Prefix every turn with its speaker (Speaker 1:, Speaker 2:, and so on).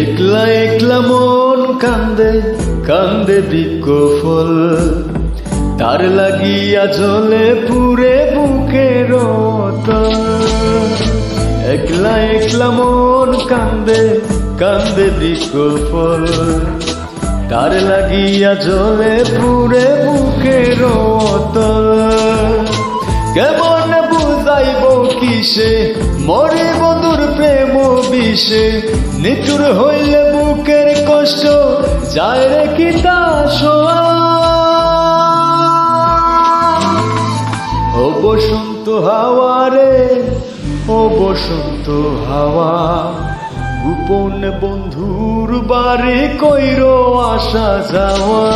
Speaker 1: একলা একলা মন কান্দে কান্দে বৃক্ষ ফল, তার লাগিয়া জ্বলে পুরে বুকের তল। একলা একলা মন কান্দে কান্দে বৃক্ষ ফল, তার লাগিয়া জ্বলে পুরে বুকের তল। কেমন বুঝাইব কিসে মরে বন্ধুর প্রেম বিষে, নিঠুর হইলে বুকের কষ্ট যায় রে কি তা শোয়া। ও বসন্ত হাওয়া রে, ও বসন্ত হাওয়া, গোপন বন্ধুর বাড়ি কইরো আসা যাওয়া।